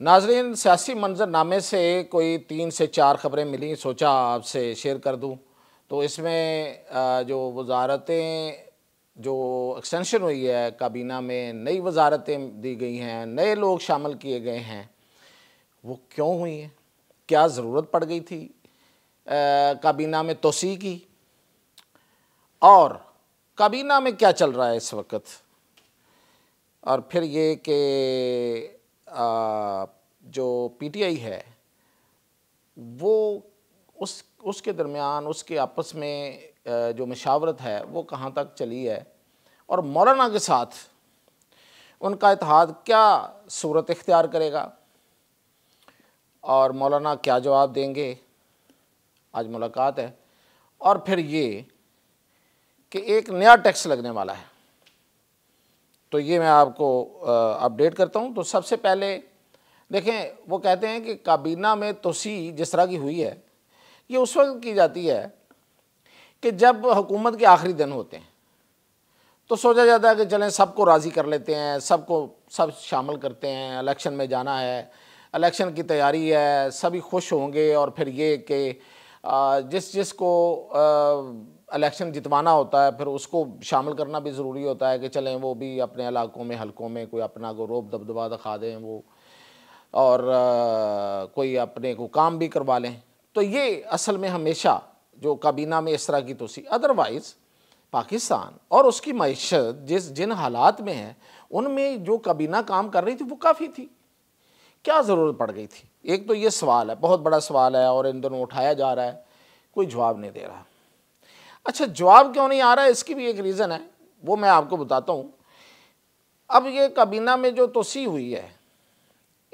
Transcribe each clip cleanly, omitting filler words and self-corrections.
नाजरीन, सियासी मंजरनामे से कोई 3 से 4 ख़बरें मिली, सोचा आपसे शेयर कर दूं। तो इसमें जो वजारतें जो एक्सटेंशन हुई है काबीना में, नई वजारतें दी गई हैं, नए लोग शामिल किए गए हैं, वो क्यों हुई हैं? क्या ज़रूरत पड़ गई थी काबीना में तोसी की? और काबीना में क्या चल रहा है इस वक्त? और फिर ये कि जो पीटीआई है वो उसके दरमियान उसके आपस में जो मशावरत है वो कहाँ तक चली है, और मौलाना के साथ उनका इत्तेहाद क्या सूरत इख्तियार करेगा और मौलाना क्या जवाब देंगे, आज मुलाकात है। और फिर ये कि एक नया टैक्स लगने वाला है, तो ये मैं आपको अपडेट करता हूँ। तो सबसे पहले देखें, वो कहते हैं कि काबीना में तोसी जिस तरह की हुई है ये उस वक्त की जाती है कि जब हुकूमत के आखिरी दिन होते हैं, तो सोचा जाता है कि चलें सबको राज़ी कर लेते हैं, सब शामिल करते हैं, इलेक्शन में जाना है, इलेक्शन की तैयारी है, सभी खुश होंगे। और फिर ये कि जिसको इलेक्शन जितवाना होता है फिर उसको शामिल करना भी ज़रूरी होता है कि चलें वो भी अपने इलाकों में हलकों में कोई अपना को रोब दबदबा दिखा दें वो, और कोई अपने को काम भी करवा लें। तो ये असल में हमेशा जो काबीना में इस तरह की तोसी, अदरवाइज़ पाकिस्तान और उसकी मईशत जिन हालात में है उनमें जो काबीना काम कर रही थी वो काफ़ी थी। क्या ज़रूरत पड़ गई थी? एक तो ये सवाल है, बहुत बड़ा सवाल है, और इन दोनों उठाया जा रहा है, कोई जवाब नहीं दे रहा। अच्छा, जवाब क्यों नहीं आ रहा है इसकी भी एक रीज़न है, वो मैं आपको बताता हूँ। अब ये काबीना में जो तोसी हुई है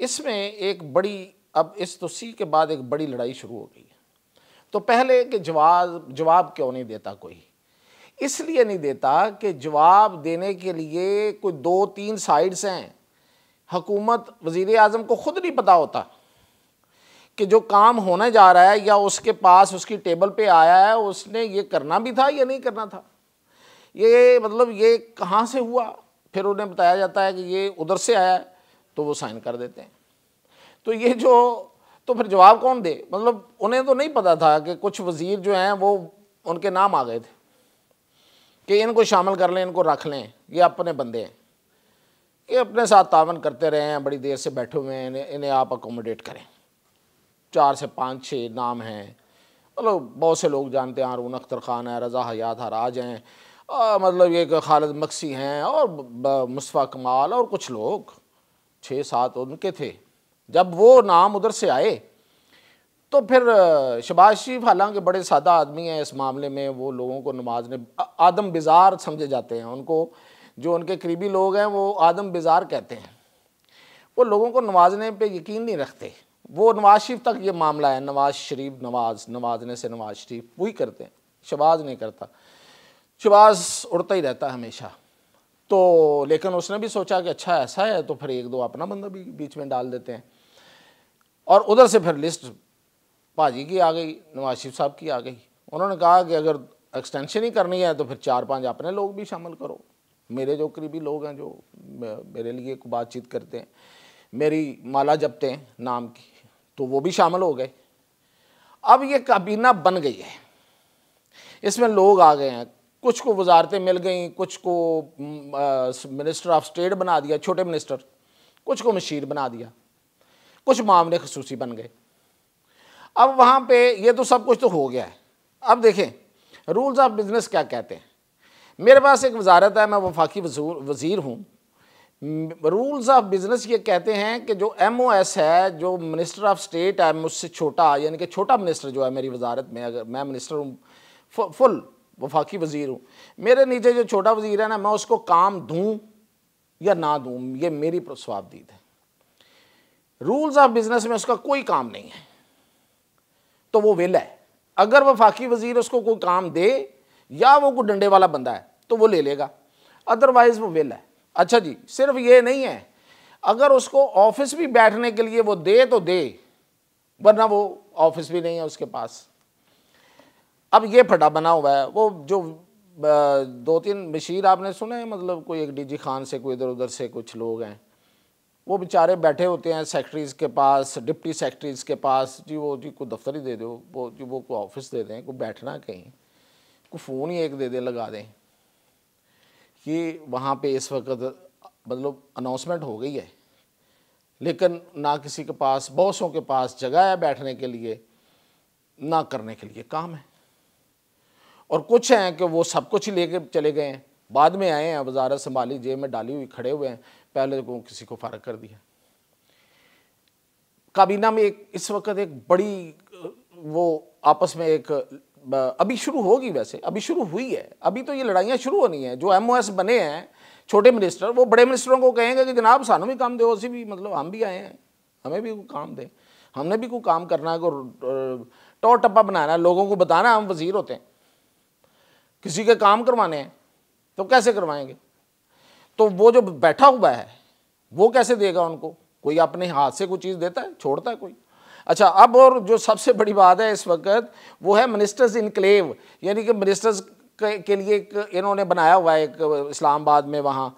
इसमें एक बड़ी, अब इस तोसी के बाद एक बड़ी लड़ाई शुरू हो गई है। तो पहले कि जवाब क्यों नहीं देता कोई? इसलिए नहीं देता कि जवाब देने के लिए कोई 2-3 साइड्स हैं। हुकूमत, वज़ीर आज़म को ख़ुद नहीं पता होता कि जो काम होने जा रहा है या उसके पास उसकी टेबल पे आया है उसने ये करना भी था या नहीं करना था, ये मतलब ये कहाँ से हुआ। फिर उन्हें बताया जाता है कि ये उधर से आया है, तो वो साइन कर देते हैं। तो ये तो फिर जवाब कौन दे? मतलब उन्हें तो नहीं पता था कि कुछ वज़ीर जो हैं वो उनके नाम आ गए थे कि इनको शामिल कर लें, इनको रख लें, ये अपने बंदे हैं, ये अपने साथ तावन करते रहे हैं, बड़ी देर से बैठे हुए हैं, इन्हें आप अकोमोडेट करें। 4 से 5-6 नाम हैं, मतलब बहुत से लोग जानते हैं, हारून अख्तर ख़ान है, रज़ा हयात हराज हैं, मतलब ये खालिद मक्सी हैं, और मुस्तफ़ा कमाल और कुछ लोग 6-7 उनके थे। जब वो नाम उधर से आए तो फिर शहबाज शरीफ हालांकि बड़े सादा आदमी हैं इस मामले में, वो लोगों को नमाजने आदम बिजार समझे जाते हैं, उनको जो उनके करीबी लोग हैं वो आदम बिजार कहते हैं। वो लोगों को नवाजने पे यकीन नहीं रखते। वो नवाज शरीफ तक ये मामला है, नवाज शरीफ नवाजने से नवाज शरीफ वही करते हैं, शहबाज नहीं करता। शहबाज उड़ता ही रहता है हमेशा। तो लेकिन उसने भी सोचा कि अच्छा ऐसा है तो फिर 1-2 अपना बंदा भी बीच में डाल देते हैं, और उधर से फिर लिस्ट भाजी की आ गई, नवाज शरीफ साहब की आ गई। उन्होंने कहा कि अगर एक्सटेंशन ही करनी है तो फिर 4-5 अपने लोग भी शामिल करो, मेरे जो करीबी लोग हैं जो मेरे लिए बातचीत करते हैं, मेरी माला जपते हैं नाम की, तो वो भी शामिल हो गए। अब ये काबीना बन गई है, इसमें लोग आ गए हैं, कुछ को वजारतें मिल गई, कुछ को मिनिस्टर ऑफ स्टेट बना दिया, छोटे मिनिस्टर, कुछ को मशीर बना दिया, कुछ मामले खसूसी बन गए। अब वहाँ पे ये तो सब कुछ तो हो गया है। अब देखें रूल्स ऑफ बिजनेस क्या कहते हैं। मेरे पास एक वजारत है, मैं वफाकी वज़ीर हूँ। रूल्स ऑफ बिजनेस ये कहते हैं कि जो MOS है, जो मिनिस्टर ऑफ स्टेट है मुझसे छोटा, यानी कि छोटा मिनिस्टर जो है मेरी वजारत में, अगर मैं मिनिस्टर हूँ, फुल वफाकी वज़ीर हूँ, मेरे नीचे जो छोटा वज़ीर है ना, मैं उसको काम दूँ या ना दूँ, ये मेरी स्वाबदीद है। रूल्स ऑफ बिजनेस में उसका कोई काम नहीं है, तो वो विल है। अगर वफाकी वज़ीर उसको कोई काम दे या वो कोई डंडे वाला बंदा है तो वो ले लेगा, अदरवाइज़ वो विल है। अच्छा जी, सिर्फ ये नहीं है, अगर उसको ऑफिस भी बैठने के लिए वो दे तो दे, वरना वो ऑफिस भी नहीं है उसके पास। अब ये फटा बना हुआ है। वो जो 2-3 बशीर आपने सुने, मतलब कोई एक DG खान से कोई इधर उधर से कुछ लोग हैं, वो बेचारे बैठे होते हैं सेक्रेटरीज़ के पास, डिप्टी सेक्रेटरीज़ के पास, जी वो जी कोई दफ्तर ही दे दो, वो जी वो कोई ऑफिस दे दें, कोई बैठना कहीं, कोई फ़ोन ही एक दे दें, लगा दें। ये वहाँ पे इस वक्त मतलब अनाउंसमेंट हो गई है, लेकिन ना किसी के पास, बॉसों के पास जगह है बैठने के लिए, ना करने के लिए काम है। और कुछ हैं कि वो सब कुछ ही लेके चले गए हैं, बाद में आए हैं, वजारत संभाली, जेब में डाली हुई खड़े हुए हैं, पहले को किसी को फ़र्क कर दिया। काबीना में एक इस वक्त एक बड़ी वो आपस में एक अभी शुरू होगी, वैसे अभी शुरू हुई है, अभी तो ये लड़ाइयाँ शुरू होनी है। जो MOS बने हैं छोटे मिनिस्टर, वो बड़े मिनिस्टरों को कहेंगे कि जनाब सानू भी काम दो, असी भी मतलब हम भी आए हैं, हमें भी कोई काम दें, हमने भी कोई काम करना है, को टो टप्पा बनाना है, लोगों को बताना हम वजीर होते हैं, किसी के काम करवाने हैं तो कैसे करवाएंगे। तो वो जो बैठा हुआ है वो कैसे देगा उनको, कोई अपने हाथ से कोई चीज़ देता है, छोड़ता है कोई। अच्छा, अब और जो सबसे बड़ी बात है इस वक्त वो है मिनिस्टर्स इनक्लेव, यानी कि मिनिस्टर्स के लिए एक इन्होंने बनाया हुआ है, एक इस्लामाबाद में वहाँ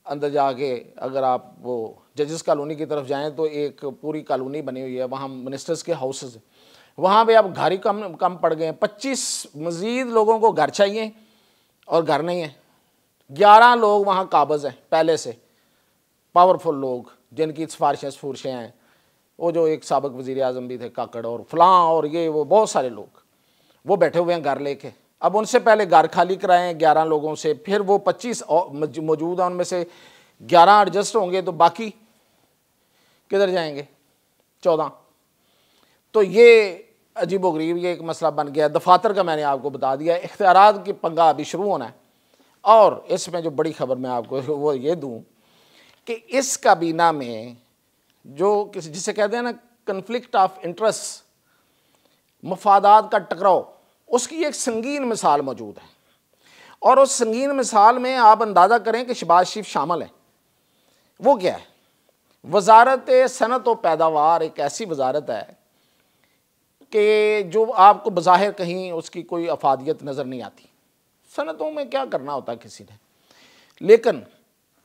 अंदर जाके अगर आप वो जजेस कॉलोनी की तरफ जाएं तो एक पूरी कॉलोनी बनी हुई है, वहाँ मिनिस्टर्स के हाउसेज, वहाँ पे अब घर ही कम पड़ गए हैं। 25 मज़ीद लोगों को घर चाहिए और घर नहीं है। 11 लोग वहाँ काबज़ हैं पहले से, पावरफुल लोग जिनकी सिफारिशें हैं, वो जो एक साबिक वज़ीर आज़म भी थे काकड़ और फलां और ये वो बहुत सारे लोग वो बैठे हुए हैं घर लेके। अब उनसे पहले घर खाली कराएं 11 लोगों से, फिर वो 25 मौजूद हैं, उनमें से 11 एडजस्ट होंगे तो बाकी किधर जाएंगे 14। तो ये अजीबोगरीब ये एक मसला बन गया। दफातर का मैंने आपको बता दिया, इख्तियारात की पंगा अभी शुरू होना है। और इसमें जो बड़ी खबर मैं आपको वो ये दूं कि इस काबीना में जो किसी जिसे कहते हैं ना कन्फ्लिक्ट ऑफ इंटरेस्ट, मफादात का टकराव, उसकी एक संगीन मिसाल मौजूद है। और उस संगीन मिसाल में आप अंदाज़ा करें कि शहबाज शरीफ शामिल है। वो क्या है? वजारत सनत व पैदावार एक ऐसी वजारत है कि जो आपको बज़ाहिर कहीं उसकी कोई अफादियत नज़र नहीं आती। सनतों में क्या करना होता है किसी ने, लेकिन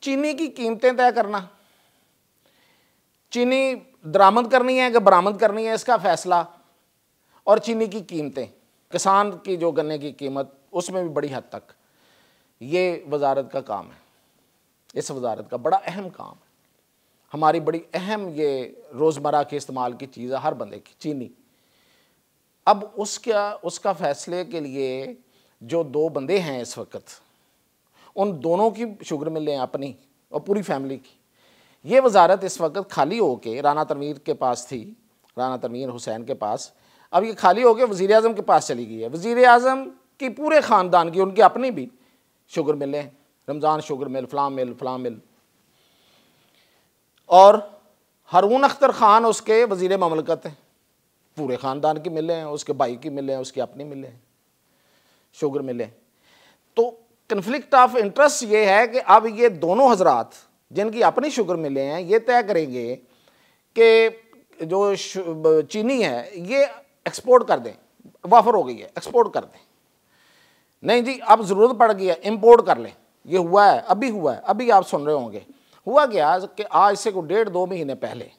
चीनी की कीमतें तय करना, चीनी दरामद करनी है कि बरामद करनी है, इसका फ़ैसला, और चीनी की कीमतें, किसान की जो गन्ने की कीमत, उसमें भी बड़ी हद तक ये वजारत का काम है। इस वजारत का बड़ा अहम काम है, हमारी बड़ी अहम ये रोज़मर्रा के इस्तेमाल की चीज़ है हर बंदे की, चीनी। अब उसका फ़ैसले के लिए जो 2 बंदे हैं इस वक्त, उन दोनों की शुगर मिलें अपनी और पूरी फैमिली की। ये वजारत इस वक्त खाली होके राना तनवीर के पास थी, राना तनवीर हुसैन के पास, अब ये खाली होके वज़ीर आज़म के पास चली गई है। वज़ीर आज़म की पूरे ख़ानदान की, उनकी अपनी भी शुगर मिलें, रमज़ान शुगर मिल, फ़लाँ मिल, और हारून अख्तर ख़ान उसके वज़ीर ममलकत हैं, पूरे ख़ानदान की मिले हैं, उसके भाई की मिले हैं, उसकी अपनी मिले हैं, शुगर मिले। तो कन्फ्लिक्ट ऑफ इंटरेस्ट ये है कि अब ये दोनों हजरात जिनकी अपनी शुगर मिले हैं ये तय करेंगे कि जो चीनी है ये एक्सपोर्ट कर दें, वाफर हो गई है, एक्सपोर्ट कर दें, नहीं जी अब ज़रूरत पड़ गई है इंपोर्ट कर लें। ये हुआ है, अभी हुआ है, अभी आप सुन रहे होंगे। हुआ क्या कि आज से को 1.5-2 महीने पहले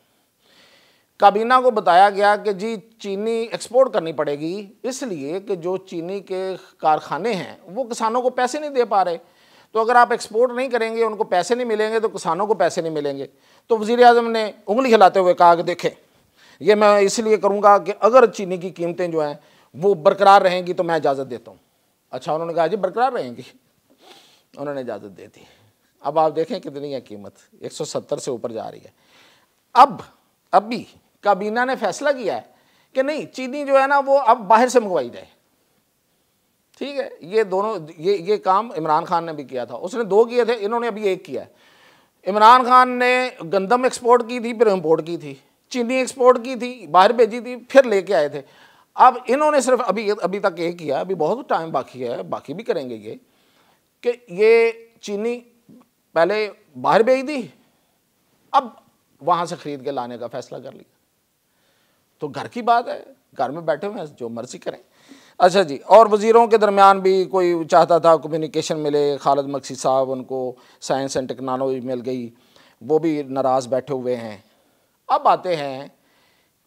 काबीना को बताया गया कि जी चीनी एक्सपोर्ट करनी पड़ेगी, इसलिए कि जो चीनी के कारखाने हैं वो किसानों को पैसे नहीं दे पा रहे, तो अगर आप एक्सपोर्ट नहीं करेंगे, उनको पैसे नहीं मिलेंगे, तो किसानों को पैसे नहीं मिलेंगे। तो वज़ीर आज़म ने उंगली हिलाते हुए कहा कि देखें, ये मैं इसलिए करूँगा कि अगर चीनी की कीमतें जो हैं वो बरकरार रहेंगी तो मैं इजाज़त देता हूँ। अच्छा, उन्होंने कहा जी बरकरार रहेंगी, उन्होंने इजाज़त दे दी। अब आप देखें कितनी है कीमत, 170 से ऊपर जा रही है। अब अभी काबीना ने फैसला किया है कि नहीं, चीनी जो है ना वो अब बाहर से मंगवाई जाए। ठीक है, ये दोनों ये काम इमरान खान ने भी किया था, उसने 2 किए थे, इन्होंने अभी 1 किया है। इमरान खान ने गंदम एक्सपोर्ट की थी, फिर इम्पोर्ट की थी, चीनी एक्सपोर्ट की थी, बाहर भेजी थी, फिर लेके आए थे। अब इन्होंने सिर्फ अभी तक 1 किया, अभी बहुत टाइम बाकी है, बाकी भी करेंगे ये, कि ये चीनी पहले बाहर भेज दी, अब वहाँ से ख़रीद के लाने का फ़ैसला कर लिया। तो घर की बात है, घर में बैठे हुए हैं, जो मर्जी करें। अच्छा जी, और वज़ीरों के दरमियान भी कोई चाहता था कम्युनिकेशन मिले, खालिद मक्सी साहब, उनको साइंस एंड टेक्नोलॉजी मिल गई, वो भी नाराज़ बैठे हुए हैं। अब आते हैं,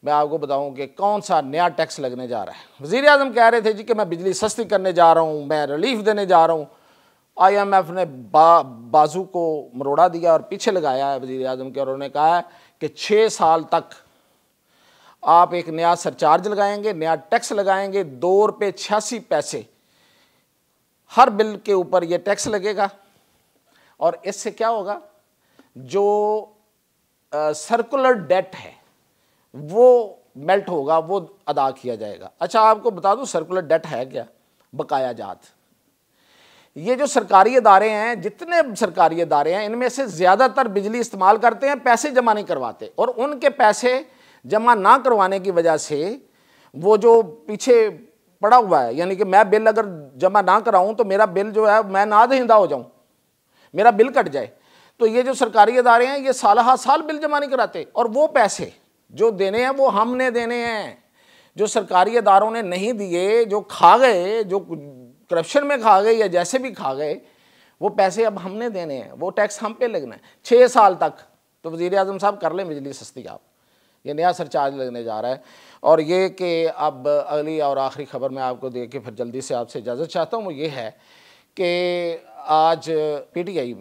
मैं आपको बताऊं कि कौन सा नया टैक्स लगने जा रहा है। वज़ीर आज़म कह रहे थे जी कि मैं बिजली सस्ती करने जा रहा हूं, मैं रिलीफ देने जा रहा हूं। IMF ने बाजू को मरोड़ा दिया और पीछे लगाया है वज़ीर आज़म के, और उन्होंने कहा है कि 6 साल तक आप एक नया सरचार्ज लगाएंगे, नया टैक्स लगाएंगे, ₹2.86 हर बिल के ऊपर ये टैक्स लगेगा। और इससे क्या होगा, जो सर्कुलर डेट है वो मेल्ट होगा, वो अदा किया जाएगा। अच्छा, आपको बता दूं सर्कुलर डेट है क्या? बकाया जात। ये जो सरकारी इदारे हैं, जितने सरकारी इदारे हैं, इनमें से ज़्यादातर बिजली इस्तेमाल करते हैं, पैसे जमा नहीं करवाते, और उनके पैसे जमा ना करवाने की वजह से वो जो पीछे पड़ा हुआ है, यानी कि मैं बिल अगर जमा ना कराऊं तो मेरा बिल जो है मैं ना दहिंदा हो जाऊं, मेरा बिल कट जाए। तो ये जो सरकारी इदारे हैं ये साल हा साल बिल जमा नहीं कराते, और वो पैसे जो देने हैं वो हमने देने हैं। जो सरकारी इदारों ने नहीं दिए, जो खा गए, जो करप्शन में खा गए या जैसे भी खा गए, वो पैसे अब हमने देने हैं, वो टैक्स हम पे लगना है 6 साल तक। तो वज़ीर आज़म साहब कर लें बिजली सस्ती, आप ये नया सरचार्ज लगने जा रहा है। और ये कि अब अगली और आखिरी खबर मैं आपको दे के फिर जल्दी से आपसे इजाज़त चाहता हूँ, वो ये है कि आज PTI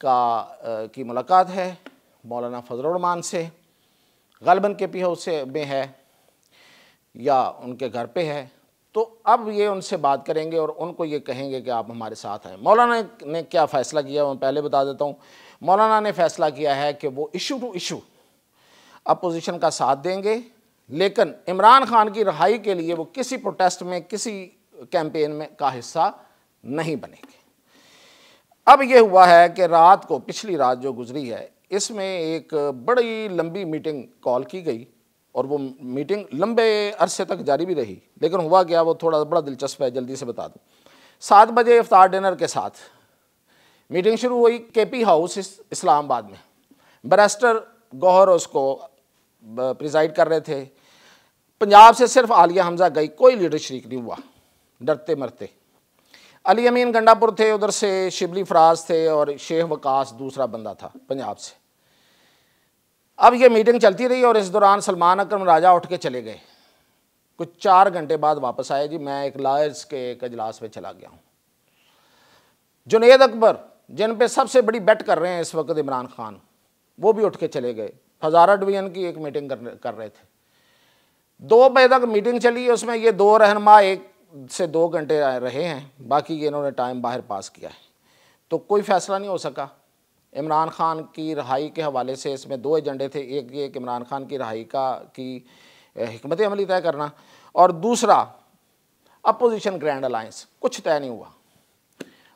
की मुलाकात है मौलाना फजल रहमान से, ग़ालिबन KP हाउस में है या उनके घर पे है। तो अब ये उनसे बात करेंगे और उनको ये कहेंगे कि आप हमारे साथ हैं। मौलाना ने क्या फ़ैसला किया मैं पहले बता देता हूँ। मौलाना ने फ़ैसला किया है कि वो इशू टू इशू अपोजिशन का साथ देंगे, लेकिन इमरान खान की रिहाई के लिए वो किसी प्रोटेस्ट में, किसी कैंपेन में का हिस्सा नहीं बनेंगे। अब ये हुआ है कि रात को, पिछली रात जो गुजरी है, इसमें एक बड़ी लंबी मीटिंग कॉल की गई, और वो मीटिंग लंबे अरसे तक जारी भी रही। लेकिन हुआ क्या, वो थोड़ा बड़ा दिलचस्प है, जल्दी से बता दूँ। 7 बजे इफ्तार डिनर के साथ मीटिंग शुरू हुई KP हाउस इस्लामाबाद में। बैरिस्टर गौहर उसको प्रिजाइड कर रहे थे। पंजाब से सिर्फ आलिया हमजा गई, कोई लीडर शरीक नहीं हुआ, डरते मरते। अली अमीन गंडापुर थे, उधर से शिबली फराज थे, और शेख वकास दूसरा बंदा था पंजाब से। अब ये मीटिंग चलती रही, और इस दौरान सलमान अकरम राजा उठ के चले गए। कुछ 4 घंटे बाद वापस आए, जी मैं एक लॉयर्स के एक इजलास में चला गया हूँ। जुनैद अकबर, जिन पे सबसे बड़ी बेट कर रहे हैं इस वक्त इमरान खान, वो भी उठ के चले गए। हज़ारा डिवीज़न की एक मीटिंग कर रहे थे। 2 बजे तक मीटिंग चली, उसमें ये 2 रहनुमा 1 से 2 घंटे रहे हैं, बाकी ये इन्होंने टाइम बाहर पास किया है। तो कोई फ़ैसला नहीं हो सका। इमरान खान की रिहाई के हवाले से इसमें 2 एजेंडे थे, एक ये कि इमरान खान की रिहाई की हिकमत अमली तय करना, और दूसरा अपोजिशन ग्रैंड अलायंस। कुछ तय नहीं हुआ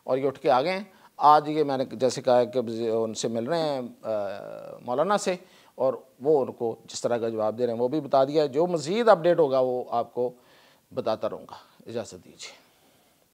और ये उठ के आ गए। आज ये मैंने जैसे कहा कि उनसे मिल रहे हैं मौलाना से, और वो उनको जिस तरह का जवाब दे रहे हैं वो भी बता दिया। जो मज़ीद अपडेट होगा वो आपको बताता रहूँगा। इजाज़त दीजिए।